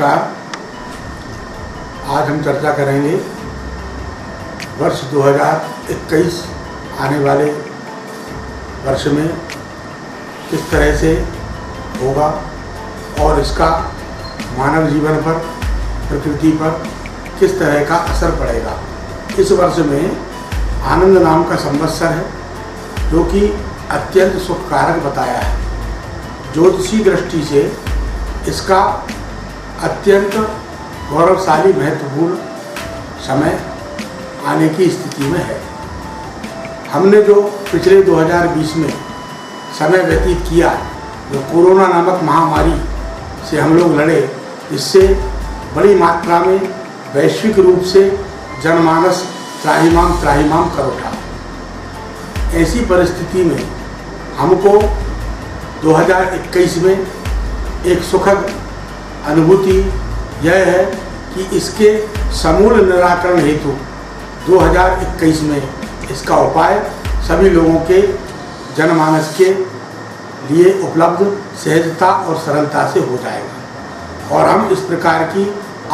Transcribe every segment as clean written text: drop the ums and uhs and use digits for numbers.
नमस्कार। आज हम चर्चा करेंगे वर्ष 2021 आने वाले वर्ष में किस तरह से होगा और इसका मानव जीवन पर, प्रकृति पर किस तरह का असर पड़ेगा। इस वर्ष में आनंद नाम का संवत्सर है जो कि अत्यंत सुखकारक बताया है। ज्योतिषी दृष्टि से इसका अत्यंत गौरवशाली महत्वपूर्ण समय आने की स्थिति में है। हमने जो पिछले 2020 में समय व्यतीत किया, जो कोरोना नामक महामारी से हम लोग लड़े, इससे बड़ी मात्रा में वैश्विक रूप से जनमानस त्राहिमाम कर उठा। ऐसी परिस्थिति में हमको 2021 में एक सुखद अनुभूति यह है कि इसके समूल निराकरण हेतु 2021 में इसका उपाय सभी लोगों के जनमानस के लिए उपलब्ध सहजता और सरलता से हो जाएगा और हम इस प्रकार की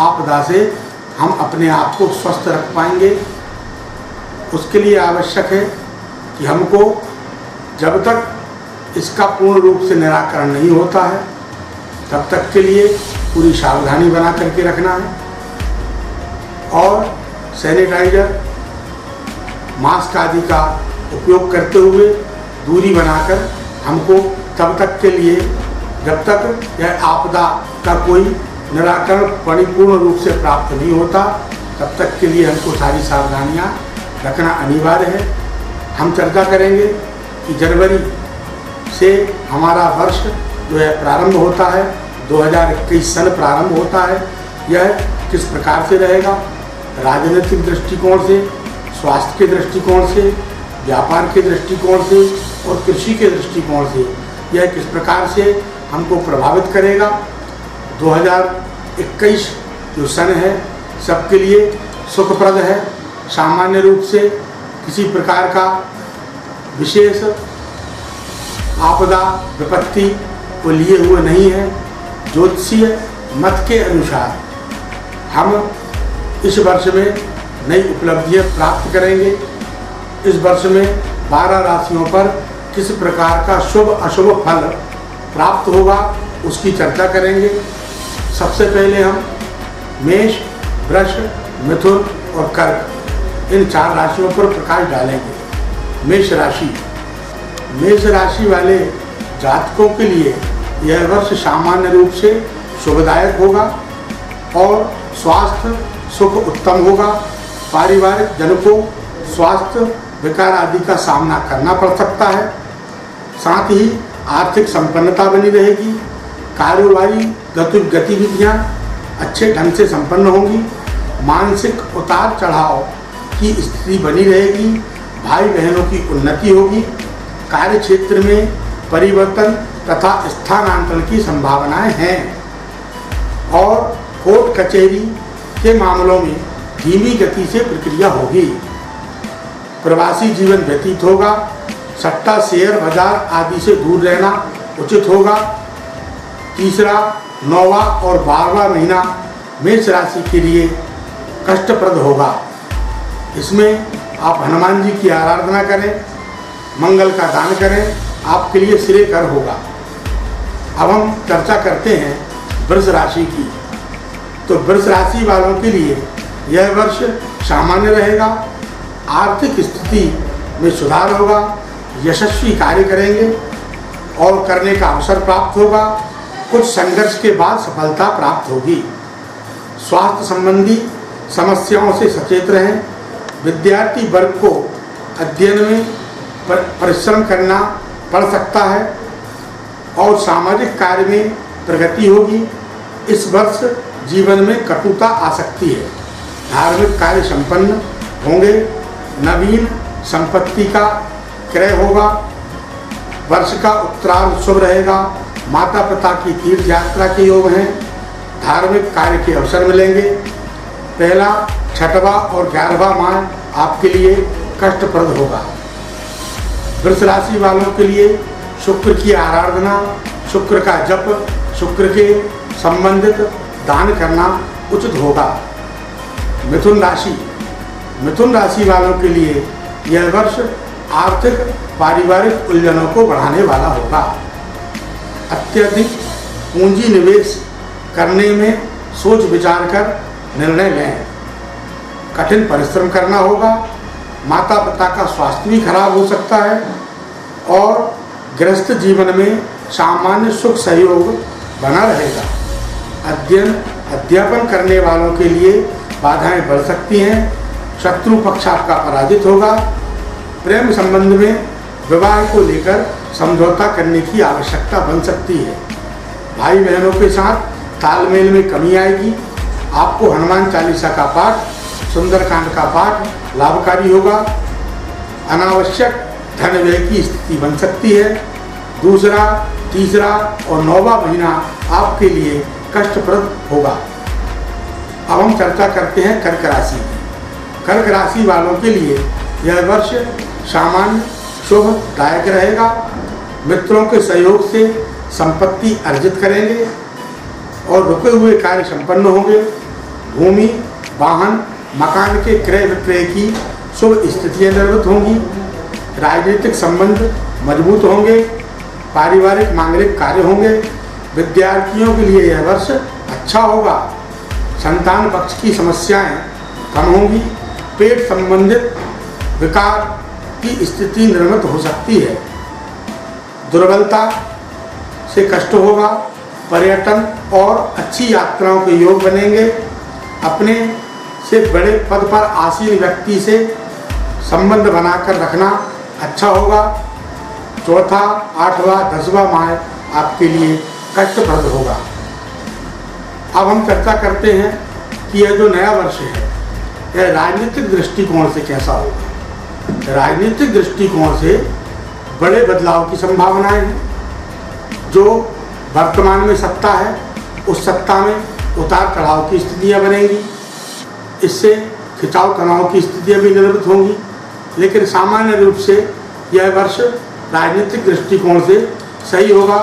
आपदा से हम अपने आप को स्वस्थ रख पाएंगे। उसके लिए आवश्यक है कि हमको जब तक इसका पूर्ण रूप से निराकरण नहीं होता है तब तक के लिए पूरी सावधानी बना करके रखना है और सैनिटाइजर, मास्क आदि का उपयोग करते हुए दूरी बनाकर हमको तब तक के लिए, जब तक यह आपदा का कोई निराकरण परिपूर्ण रूप से प्राप्त नहीं होता, तब तक के लिए हमको सारी सावधानियां रखना अनिवार्य है। हम चर्चा करेंगे कि जनवरी से हमारा वर्ष जो है प्रारंभ होता है, 2021 सन प्रारंभ होता है। यह किस प्रकार से रहेगा, राजनीतिक दृष्टिकोण से, स्वास्थ्य के दृष्टिकोण से, व्यापार के दृष्टिकोण से और कृषि के दृष्टिकोण से यह किस प्रकार से हमको प्रभावित करेगा। 2021 जो सन है सबके लिए सुखप्रद है। सामान्य रूप से किसी प्रकार का विशेष आपदा विपत्ति को लिए हुए नहीं है। ज्योतिषीय मत के अनुसार हम इस वर्ष में नई उपलब्धियां प्राप्त करेंगे। इस वर्ष में 12 राशियों पर किस प्रकार का शुभ अशुभ फल प्राप्त होगा उसकी चर्चा करेंगे। सबसे पहले हम मेष, वृष, मिथुन और कर्क इन 4 राशियों पर प्रकाश डालेंगे। मेष राशि वाले जातकों के लिए यह वर्ष सामान्य रूप से शुभदायक होगा और स्वास्थ्य सुख उत्तम होगा। पारिवारिक जन को स्वास्थ्य विकार आदि का सामना करना पड़ सकता है। साथ ही आर्थिक संपन्नता बनी रहेगी। कारोबारी गतिविधियां अच्छे ढंग से संपन्न होंगी। मानसिक उतार चढ़ाव की स्थिति बनी रहेगी। भाई बहनों की उन्नति होगी। कार्य क्षेत्र में परिवर्तन तथा स्थानांतरण की संभावनाएं हैं और कोर्ट कचहरी के मामलों में धीमी गति से प्रक्रिया होगी। प्रवासी जीवन व्यतीत होगा। सट्टा, शेयर बाजार आदि से दूर रहना उचित होगा। तीसरा, 9वां और 12वां महीना मेष राशि के लिए कष्टप्रद होगा। इसमें आप हनुमान जी की आराधना करें, मंगल का दान करें, आपके लिए श्रेयकर होगा। अब हम चर्चा करते हैं वृष राशि की। तो वृष राशि वालों के लिए यह वर्ष सामान्य रहेगा। आर्थिक स्थिति में सुधार होगा। यशस्वी कार्य करेंगे और करने का अवसर प्राप्त होगा। कुछ संघर्ष के बाद सफलता प्राप्त होगी। स्वास्थ्य संबंधी समस्याओं से सचेत रहें। विद्यार्थी वर्ग को अध्ययन में परिश्रम करना पड़ सकता है और सामाजिक कार्य में प्रगति होगी। इस वर्ष जीवन में कटुता आ सकती है। धार्मिक कार्य संपन्न होंगे। नवीन संपत्ति का क्रय होगा। वर्ष का उत्तरार्ध शुभ रहेगा। माता पिता की तीर्थ यात्रा के योग हैं। धार्मिक कार्य के अवसर मिलेंगे। पहला, 6वां और 11वां माह आपके लिए कष्टप्रद होगा। वृष राशि वालों के लिए शुक्र की आराधना, शुक्र का जप, शुक्र के संबंधित दान करना उचित होगा। मिथुन राशि वालों के लिए यह वर्ष आर्थिक पारिवारिक उलझनों को बढ़ाने वाला होगा। अत्यधिक पूंजी निवेश करने में सोच विचार कर निर्णय लें। कठिन परिश्रम करना होगा। माता पिता का स्वास्थ्य भी खराब हो सकता है और गृहस्थ जीवन में सामान्य सुख सहयोग बना रहेगा। अध्यापन करने वालों के लिए बाधाएं बढ़ सकती हैं। शत्रु पक्ष आपका पराजित होगा। प्रेम संबंध में विवाह को लेकर समझौता करने की आवश्यकता बन सकती है। भाई बहनों के साथ तालमेल में कमी आएगी। आपको हनुमान चालीसा का पाठ, सुंदरकांड का पाठ लाभकारी होगा। अनावश्यक धन व्यय की स्थिति बन सकती है। दूसरा, तीसरा और 9वां महीना आपके लिए कष्टप्रद होगा। अब हम चर्चा करते हैं कर्क राशि की। कर्क राशि वालों के लिए यह वर्ष सामान्य शुभदायक रहेगा। मित्रों के सहयोग से संपत्ति अर्जित करेंगे और रुके हुए कार्य संपन्न होंगे। भूमि, वाहन, मकान के क्रय विक्रय की शुभ स्थितियां निर्मित होंगी। राजनीतिक संबंध मजबूत होंगे। पारिवारिक मांगलिक कार्य होंगे। विद्यार्थियों के लिए यह वर्ष अच्छा होगा। संतान पक्ष की समस्याएं कम होंगी। पेट संबंधित विकार की स्थिति निर्मित हो सकती है। दुर्बलता से कष्ट होगा। पर्यटन और अच्छी यात्राओं के योग बनेंगे। अपने से बड़े पद पर आसीन व्यक्ति से संबंध बनाकर रखना अच्छा होगा। चौथा, 8वां, 10वां माह आपके लिए कष्टप्रद होगा। अब हम चर्चा करते हैं कि यह जो नया वर्ष है यह राजनीतिक दृष्टिकोण से कैसा होगा। राजनीतिक दृष्टिकोण से बड़े बदलाव की संभावनाएं हैं। जो वर्तमान में सत्ता है उस सत्ता में उतार चढ़ाव की स्थितियां बनेंगी। इससे खिंचाव तनाव की स्थितियां भी निर्मित होंगी। लेकिन सामान्य रूप से यह वर्ष राजनीतिक दृष्टिकोण से सही होगा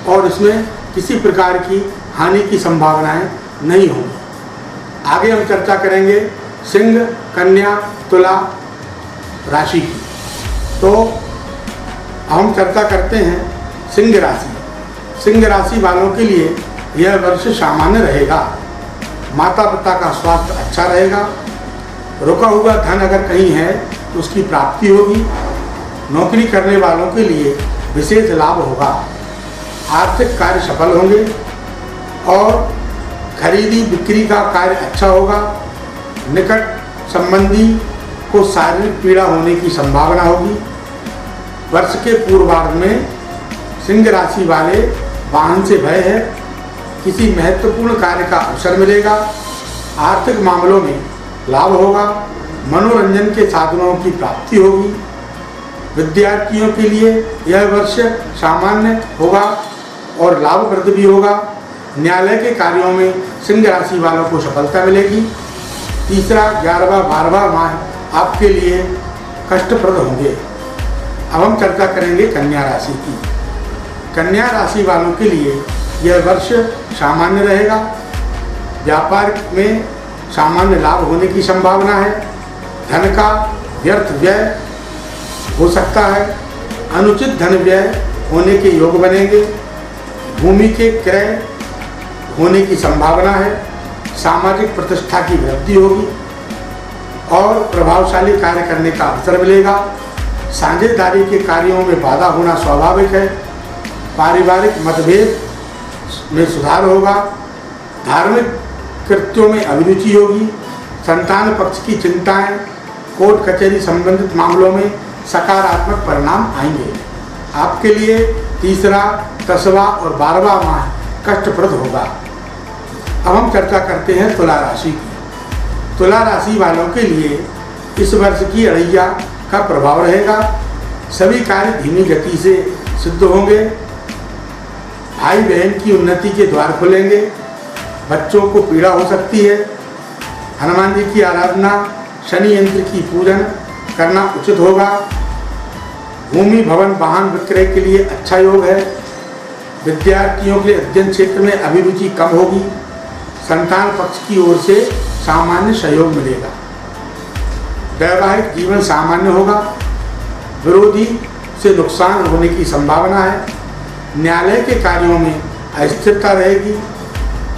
और इसमें किसी प्रकार की हानि की संभावनाएं नहीं होंगी। आगे हम चर्चा करेंगे सिंह, कन्या, तुला राशि की। तो हम चर्चा करते हैं सिंह राशि। सिंह राशि वालों के लिए यह वर्ष सामान्य रहेगा। माता पिता का स्वास्थ्य अच्छा रहेगा। रुका हुआ धन अगर कहीं है तो उसकी प्राप्ति होगी। नौकरी करने वालों के लिए विशेष लाभ होगा। आर्थिक कार्य सफल होंगे और खरीदी बिक्री का कार्य अच्छा होगा। निकट संबंधी को शारीरिक पीड़ा होने की संभावना होगी। वर्ष के पूर्वार्ध में सिंह राशि वाले वाहन से भय है। किसी महत्वपूर्ण कार्य का अवसर मिलेगा। आर्थिक मामलों में लाभ होगा। मनोरंजन के साधनों की प्राप्ति होगी। विद्यार्थियों के लिए यह वर्ष सामान्य होगा और लाभप्रद भी होगा। न्यायालय के कार्यों में सिंह राशि वालों को सफलता मिलेगी। तीसरा, 11वां, 12वां माह आपके लिए कष्टप्रद होंगे। अब हम चर्चा करेंगे कन्या राशि की। कन्या राशि वालों के लिए यह वर्ष सामान्य रहेगा। व्यापार में सामान्य लाभ होने की संभावना है। धन का व्यर्थ व्यय हो सकता है। अनुचित धन व्यय होने के योग बनेंगे। भूमि के क्रय होने की संभावना है। सामाजिक प्रतिष्ठा की वृद्धि होगी और प्रभावशाली कार्य करने का अवसर मिलेगा। साझेदारी के कार्यों में बाधा होना स्वाभाविक है। पारिवारिक मतभेद में सुधार होगा। धार्मिक कृत्यों में अभिरुचि होगी। संतान पक्ष की चिंताएं, कोर्ट कचहरी संबंधित मामलों में सकारात्मक परिणाम आएंगे। आपके लिए तीसरा, 10वां और 12वां माह कष्टप्रद होगा। अब हम चर्चा करते हैं तुला राशि की। तुला राशि वालों के लिए इस वर्ष की अड़ैया का प्रभाव रहेगा। सभी कार्य धीमी गति से सिद्ध होंगे। भाई बहन की उन्नति के द्वार खुलेंगे। बच्चों को पीड़ा हो सकती है। हनुमान जी की आराधना, शनि यंत्र की पूजन करना उचित होगा। भूमि, भवन, वाहन विक्रय के लिए अच्छा योग है। विद्यार्थियों के अध्ययन क्षेत्र में अभिरुचि कम होगी। संतान पक्ष की ओर से सामान्य सहयोग मिलेगा। वैवाहिक जीवन सामान्य होगा। विरोधी से नुकसान होने की संभावना है। न्यायालय के कार्यों में अस्थिरता रहेगी।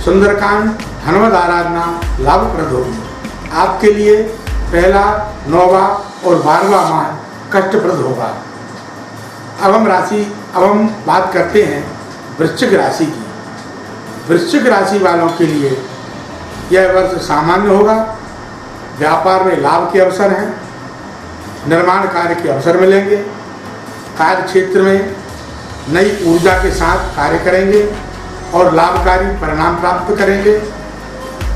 सुंदरकांड हनुमत आराधना लाभप्रद होगी। आपके लिए पहला, 9वां और 12वां माह कष्टप्रद होगा। अब हम बात करते हैं वृश्चिक राशि की। वृश्चिक राशि वालों के लिए यह वर्ष सामान्य होगा। व्यापार में लाभ के अवसर हैं। निर्माण कार्य के अवसर मिलेंगे। कार्य क्षेत्र में नई ऊर्जा के साथ कार्य करेंगे और लाभकारी परिणाम प्राप्त करेंगे।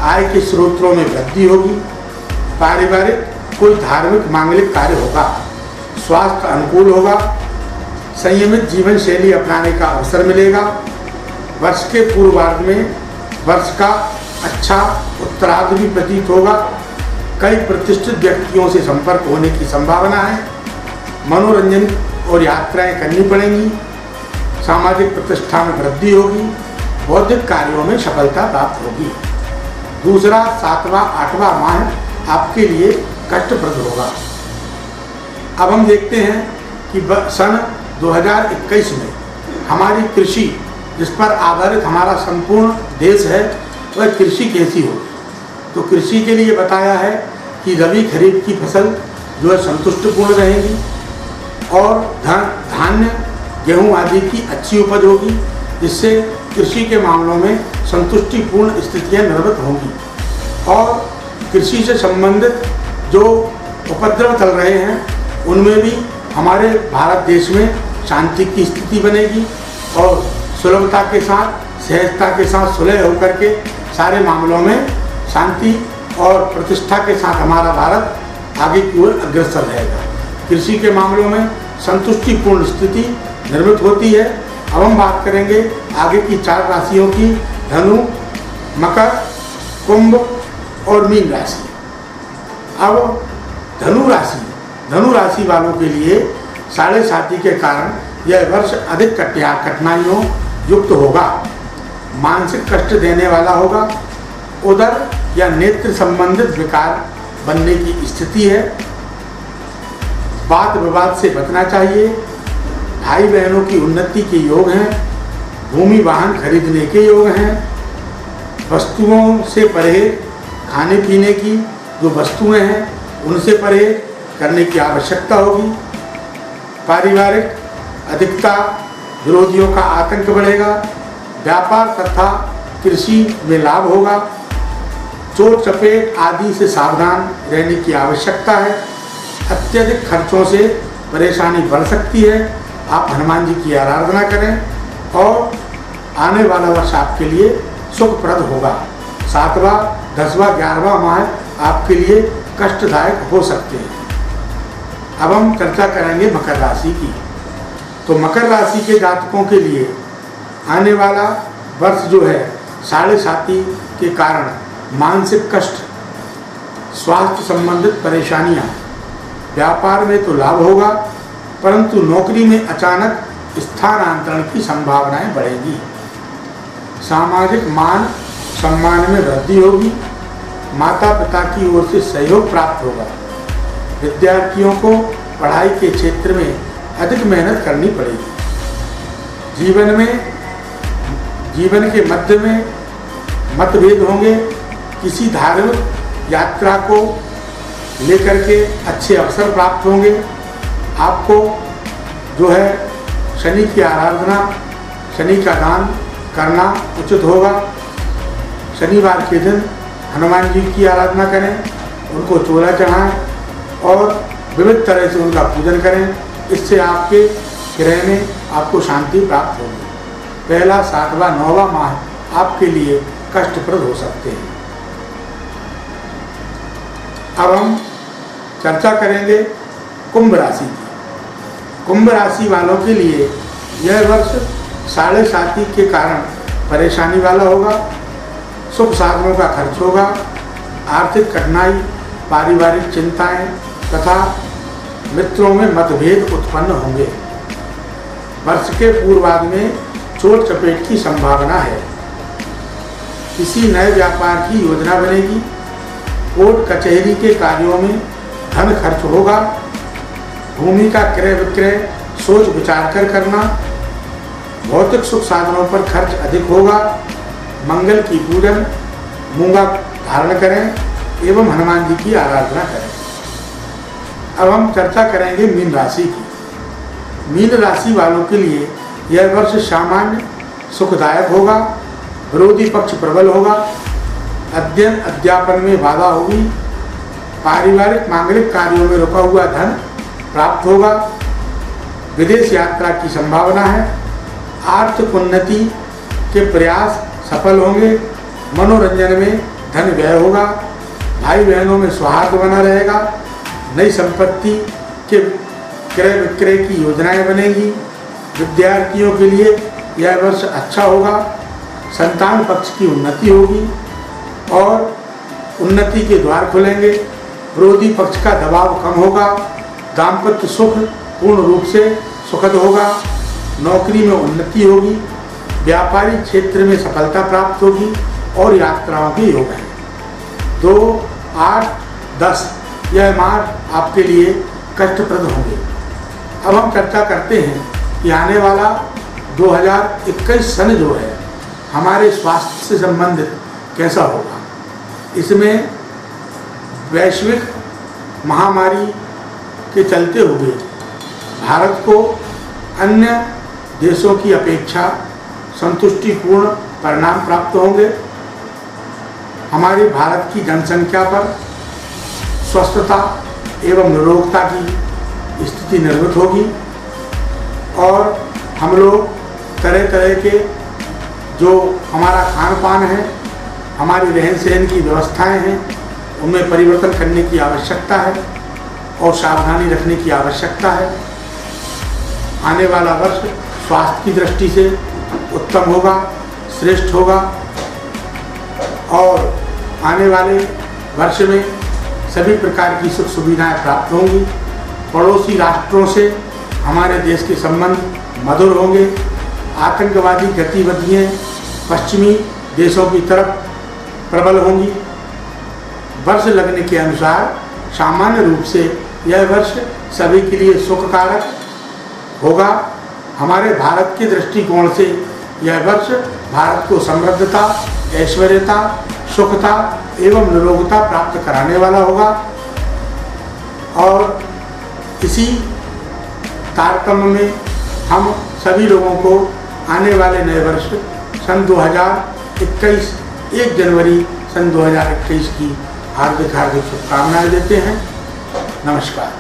आय के स्रोतों में वृद्धि होगी। पारिवारिक कोई धार्मिक मांगलिक कार्य होगा। स्वास्थ्य अनुकूल होगा। संयमित जीवन शैली अपनाने का अवसर मिलेगा। वर्ष के पूर्वार्ध में वर्ष का अच्छा उत्तरार्ध भी प्रतीत होगा। कई प्रतिष्ठित व्यक्तियों से संपर्क होने की संभावना है। मनोरंजन और यात्राएं करनी पड़ेंगी। सामाजिक प्रतिष्ठा में वृद्धि होगी। बौद्धिक कार्यों में सफलता प्राप्त होगी। दूसरा, 7वां 8वां माह आपके लिए कष्टप्रद होगा। अब हम देखते हैं कि सन 2021 में हमारी कृषि, जिस पर आधारित हमारा संपूर्ण देश है, वह कृषि कैसी होगी। तो कृषि के लिए बताया है कि रबी खरीफ की फसल जो है संतुष्टिपूर्ण रहेगी और धान्य गेहूं आदि की अच्छी उपज होगी, जिससे कृषि के मामलों में संतुष्टिपूर्ण स्थितियां निर्मित होंगी। और कृषि से संबंधित जो उपद्रव चल रहे हैं उनमें भी हमारे भारत देश में शांति की स्थिति बनेगी और सुलभता के साथ, सहजता के साथ सुलह होकर के सारे मामलों में शांति और प्रतिष्ठा के साथ हमारा भारत आगे की ओर अग्रसर रहेगा। कृषि के मामलों में संतुष्टिपूर्ण स्थिति निर्मित होती है। अब हम बात करेंगे आगे की 4 राशियों की, धनु, मकर, कुंभ और मीन राशि। अब धनु राशि वालों के लिए 7.5 के कारण यह वर्ष अधिक कठिनाइयों युक्त होगा। मानसिक कष्ट देने वाला होगा। उदर या नेत्र संबंधित विकार बनने की स्थिति है। वाद विवाद से बचना चाहिए। भाई बहनों की उन्नति के योग हैं। भूमि वाहन खरीदने के योग हैं। वस्तुओं से परहेज, खाने पीने की जो वस्तुएं हैं उनसे परहेज करने की आवश्यकता होगी। पारिवारिक अधिकता, विरोधियों का आतंक बढ़ेगा। व्यापार तथा कृषि में लाभ होगा। चोट चपेट आदि से सावधान रहने की आवश्यकता है। अत्यधिक खर्चों से परेशानी बढ़ सकती है। आप हनुमान जी की आराधना करें और आने वाला वर्ष आपके लिए सुखप्रद होगा। 7वां 10वां 11वां माह आपके लिए कष्टदायक हो सकते हैं। अब हम चर्चा करेंगे मकर राशि की। तो मकर राशि के जातकों के लिए आने वाला वर्ष जो है 7.5 के कारण मानसिक कष्ट, स्वास्थ्य संबंधित परेशानियां, व्यापार में तो लाभ होगा परंतु नौकरी में अचानक स्थानांतरण की संभावनाएं बढ़ेंगी। सामाजिक मान सम्मान में वृद्धि होगी। माता पिता की ओर से सहयोग प्राप्त होगा। विद्यार्थियों को पढ़ाई के क्षेत्र में अधिक मेहनत करनी पड़ेगी। जीवन के मध्य में मतभेद होंगे। किसी धार्मिक यात्रा को लेकर के अच्छे अवसर प्राप्त होंगे। आपको जो है शनि की आराधना, शनि का दान करना उचित होगा। शनिवार के दिन हनुमान जी की आराधना करें, उनको चोला चढ़ाएं और विविध तरह से उनका पूजन करें। इससे आपके ग्रह में आपको शांति प्राप्त होगी। पहला 7वां 9वां माह आपके लिए कष्टप्रद हो सकते हैं। अब हम चर्चा करेंगे कुंभ राशि की। कुंभ राशि वालों के लिए यह वर्ष 7.5 के कारण परेशानी वाला होगा। सुख साधनों का खर्च होगा। आर्थिक कठिनाई, पारिवारिक चिंताएं तथा मित्रों में मतभेद उत्पन्न होंगे। वर्ष के पूर्वार्ध में चोट चपेट की संभावना है। किसी नए व्यापार की योजना बनेगी। कोर्ट कचहरी के कार्यों में धन खर्च होगा। भूमि का क्रय विक्रय सोच विचार कर करना। भौतिक सुख साधनों पर खर्च अधिक होगा। मंगल की पूजन, मूंगा धारण करें एवं हनुमान जी की आराधना करें। अब हम चर्चा करेंगे मीन राशि की। मीन राशि वालों के लिए यह वर्ष सामान्य सुखदायक होगा। विरोधी पक्ष प्रबल होगा। अध्ययन अध्यापन में बाधा होगी। पारिवारिक मांगलिक कार्यों में रुका हुआ धन प्राप्त होगा। विदेश यात्रा की संभावना है। आर्थिक उन्नति के प्रयास सफल होंगे। मनोरंजन में धन व्यय होगा। भाई बहनों में सौहार्द बना रहेगा। नई संपत्ति के क्रय विक्रय की योजनाएं बनेगी। विद्यार्थियों के लिए यह वर्ष अच्छा होगा। संतान पक्ष की उन्नति होगी और उन्नति के द्वार खुलेंगे। विरोधी पक्ष का दबाव कम होगा। दाम्पत्य सुख पूर्ण रूप से सुखद होगा। नौकरी में उन्नति होगी। व्यापारिक क्षेत्र में सफलता प्राप्त होगी और यात्राओं के योग हैं। 2, 8, 10 यह माह आपके लिए कष्टप्रद होंगे। अब हम चर्चा करते हैं कि आने वाला 2021 सन जो है हमारे स्वास्थ्य से संबंधित कैसा होगा। इसमें वैश्विक महामारी के चलते हुए भारत को अन्य देशों की अपेक्षा संतुष्टिपूर्ण परिणाम प्राप्त होंगे। हमारे भारत की जनसंख्या पर स्वस्थता एवं निरोगता की स्थिति निर्मित होगी और हम लोग तरह तरह के जो हमारा खान पान है, हमारी रहन सहन की व्यवस्थाएं हैं, उनमें परिवर्तन करने की आवश्यकता है और सावधानी रखने की आवश्यकता है। आने वाला वर्ष स्वास्थ्य की दृष्टि से उत्तम होगा, श्रेष्ठ होगा और आने वाले वर्ष में सभी प्रकार की सुख सुविधाएं प्राप्त होंगी। पड़ोसी राष्ट्रों से हमारे देश के संबंध मधुर होंगे। आतंकवादी गतिविधियां पश्चिमी देशों की तरफ प्रबल होंगी। वर्ष लगने के अनुसार सामान्य रूप से यह वर्ष सभी के लिए सुखकारक होगा। हमारे भारत के दृष्टिकोण से यह वर्ष भारत को समृद्धता, ऐश्वर्यता, सुखता एवं निरोगता प्राप्त कराने वाला होगा और इसी तारतम्य में हम सभी लोगों को आने वाले नए वर्ष सन 2021 1 जनवरी सन 2021 की हार्दिक शुभकामनाएं देते हैं। नमस्कार।